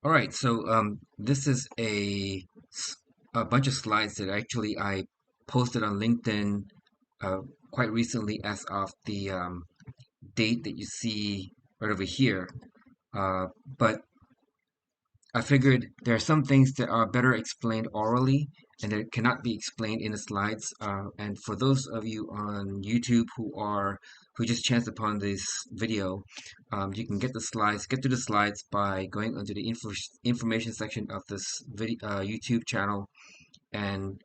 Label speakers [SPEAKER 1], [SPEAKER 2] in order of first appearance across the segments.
[SPEAKER 1] All right, so this is a bunch of slides that actually I posted on LinkedIn uh, quite recently as of the date that you see right over here. But I figured there are some things that are better explained orally and that cannot be explained in the slides. And for those of you on YouTube who just chanced upon this video, you can get to the slides by going onto the information section of this video YouTube channel and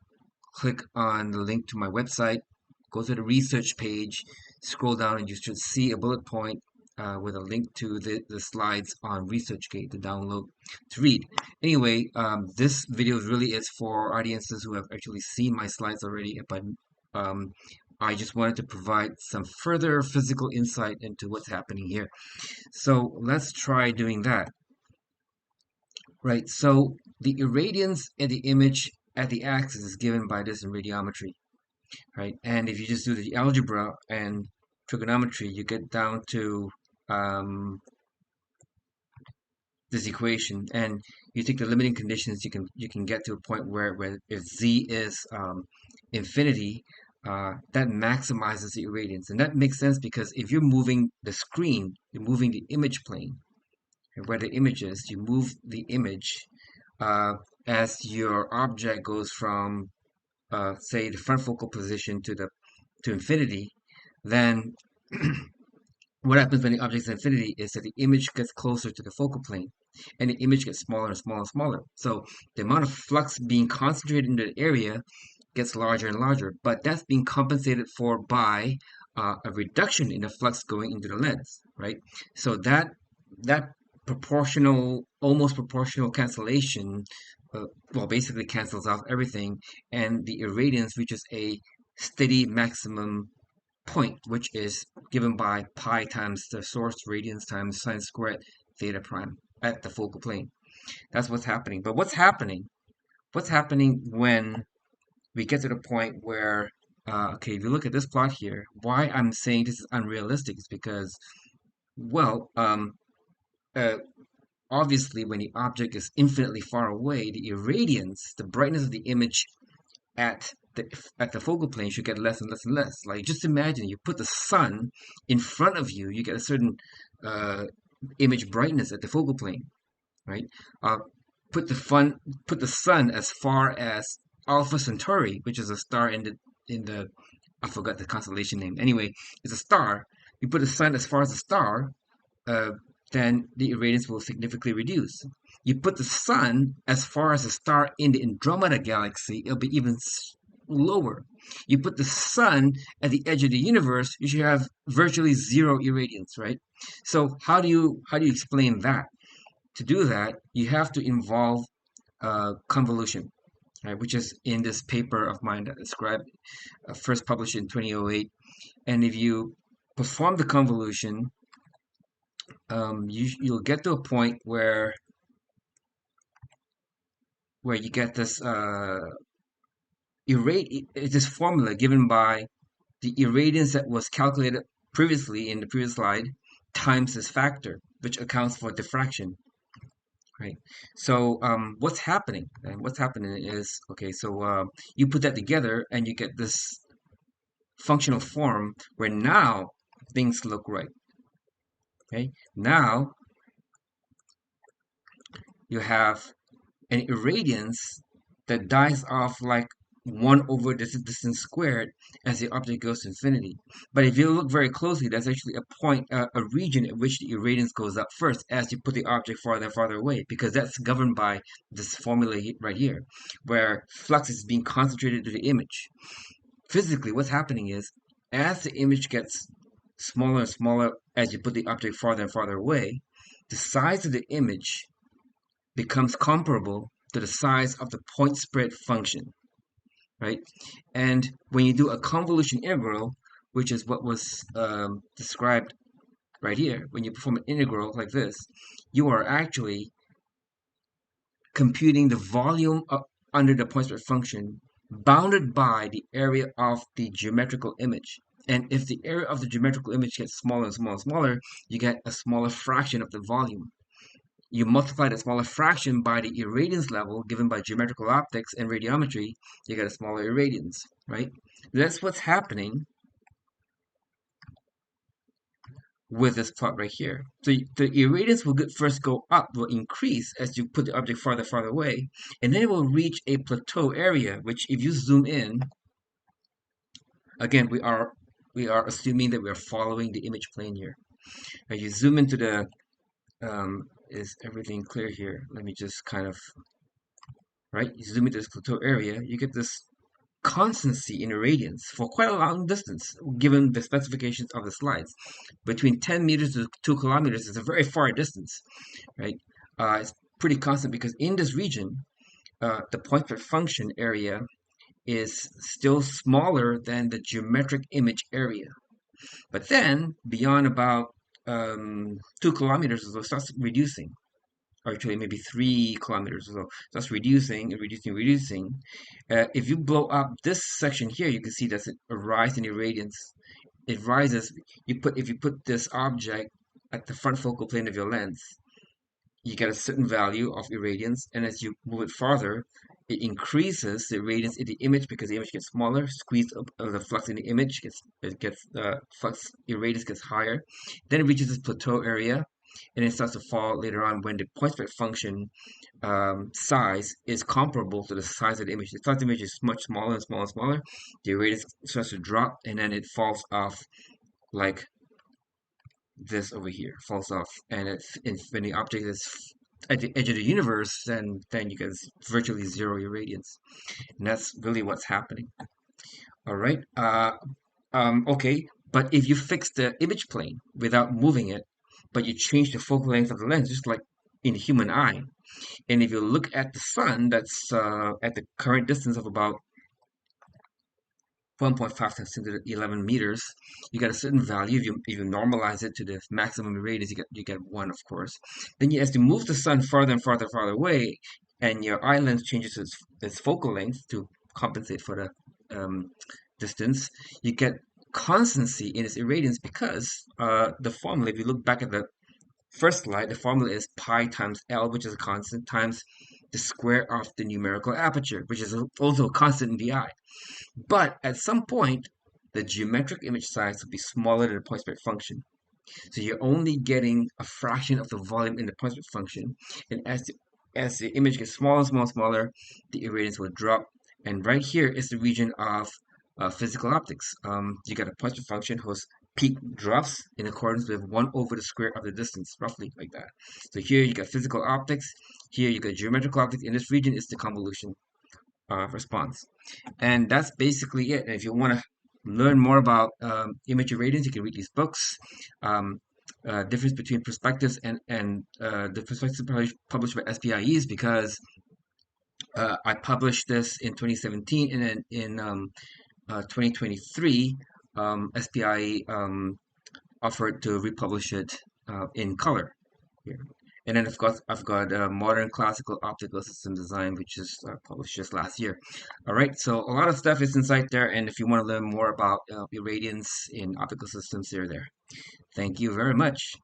[SPEAKER 1] click on the link to my website. Go to the research page, scroll down, and you should see a bullet point with a link to the slides on ResearchGate to download to read. Anyway, this video really is for audiences who have actually seen my slides already, but um, I just wanted to provide some further physical insight into what's happening here. So let's try doing that. Right, so the irradiance in the image at the axis is given by this in radiometry, right? And if you just do the algebra and trigonometry, you get down to um, this equation, and you take the limiting conditions, you can get to a point where if z is infinity, that maximizes the irradiance, and that makes sense because if you're moving the screen, you're moving the image plane, and where the image is, you move the image uh, as your object goes from say the front focal position to infinity, then what happens when the object is infinity is that the image gets closer to the focal plane and the image gets smaller and smaller and smaller. So the amount of flux being concentrated in the area gets larger and larger, but that's being compensated for by a reduction in the flux going into the lens, right? So that proportional, almost proportional cancellation, well, basically cancels out everything, and the irradiance reaches a steady maximum point, which is given by pi times the source radiance times sine squared theta prime at the focal plane. That's what's happening. But what's happening? What's happening when we get to the point where, okay, if you look at this plot here, why I'm saying this is unrealistic is because, well, uh, obviously when the object is infinitely far away, the irradiance, the brightness of the image at the focal plane should get less and less and less. Like just imagine you put the sun in front of you, you get a certain uh, image brightness at the focal plane, right? Uh, put the fun put the sun as far as Alpha Centauri, which is a star in the I forgot the constellation name. Anyway, it's a star. You put the sun as far as the star, uh, then the irradiance will significantly reduce. You put the sun as far as a star in the Andromeda galaxy, it'll be even lower. You put the sun at the edge of the universe, you should have virtually zero irradiance, right? So how do you explain that? To do that, you have to involve convolution, right, which is in this paper of mine that I described, first published in 2008. And if you perform the convolution, you'll get to a point where you get this this formula given by the irradiance that was calculated previously in the previous slide times this factor, which accounts for diffraction, right? So what's happening? And what's happening is, okay, so you put that together and you get this functional form where now things look right. Okay, now you have an irradiance that dies off like 1 over this distance squared as the object goes to infinity. But if you look very closely, that's actually a point, a region in which the irradiance goes up first as you put the object farther and farther away, because that's governed by this formula right here, where flux is being concentrated to the image. Physically, what's happening is as the image gets smaller and smaller as you put the object farther and farther away, the size of the image becomes comparable to the size of the point spread function, right? And when you do a convolution integral, which is what was described right here, when you perform an integral like this, you are actually computing the volume under the point spread function bounded by the area of the geometrical image. And if the area of the geometrical image gets smaller and smaller and smaller, you get a smaller fraction of the volume. you multiply the smaller fraction by the irradiance level given by geometrical optics and radiometry, you get a smaller irradiance, right? That's what's happening with this plot right here. So the irradiance will first go up, will increase as you put the object farther away, and then it will reach a plateau area, which if you zoom in, again, we are assuming that we are following the image plane here. Now you zoom into the, is everything clear here? Let me just kind of, right? You zoom into this plateau area, you get this constancy in irradiance for quite a long distance, given the specifications of the slides. Between 10 meters to 2 kilometers is a very far distance, right? It's pretty constant because in this region, the point per function area is still smaller than the geometric image area. But then, beyond about 2 kilometers or so, it starts reducing. Or actually, maybe 3 kilometers or so. Starts reducing and reducing. If you blow up this section here, you can see there's a rise in irradiance. It rises. If you put this object at the front focal plane of your lens, you get a certain value of irradiance, and as you move it farther, it increases the irradiance in the image because the image gets smaller. Squeeze up the flux in the image gets flux irradiance gets higher. Then it reaches this plateau area, and it starts to fall later on when the point spread function size is comparable to the size of the image. The size of the image is much smaller and smaller and smaller. The irradiance starts to drop, and then it falls off like this over here, falls off, and when the object is at the edge of the universe, then you get virtually zero irradiance, and that's really what's happening. All right. Okay. But if you fix the image plane without moving it, but you change the focal length of the lens, just like in the human eye, and if you look at the sun, that's at the current distance of about 1.5 times 10 to the 11 meters, you get a certain value. If you normalize it to the maximum radius, you get 1, of course. Then as you move the sun farther and farther away, and your eye lens changes its focal length to compensate for the distance, you get constancy in its irradiance because the formula, if you look back at the first slide, the formula is pi times L, which is a constant, times the square of the numerical aperture, which is also a constant in the eye. But at some point, the geometric image size will be smaller than the point spread function. So you're only getting a fraction of the volume in the point spread function. And as the image gets smaller, the irradiance will drop. And right here is the region of physical optics. You got a point spread function whose peak drops in accordance with 1 over the square of the distance, roughly like that. So here you got physical optics. Here you got geometrical optics. In this region is the convolution response. And that's basically it. And if you want to learn more about image irradiance, you can read these books. Difference between perspectives and the perspectives published by SPIEs, because I published this in 2017, and then in 2023, SPIE offered to republish it in color here. And then, of course, I've got Modern Classical Optical System Design, which is published just last year. All right, so a lot of stuff is inside there, and if you want to learn more about irradiance in optical systems, they're there. Thank you very much.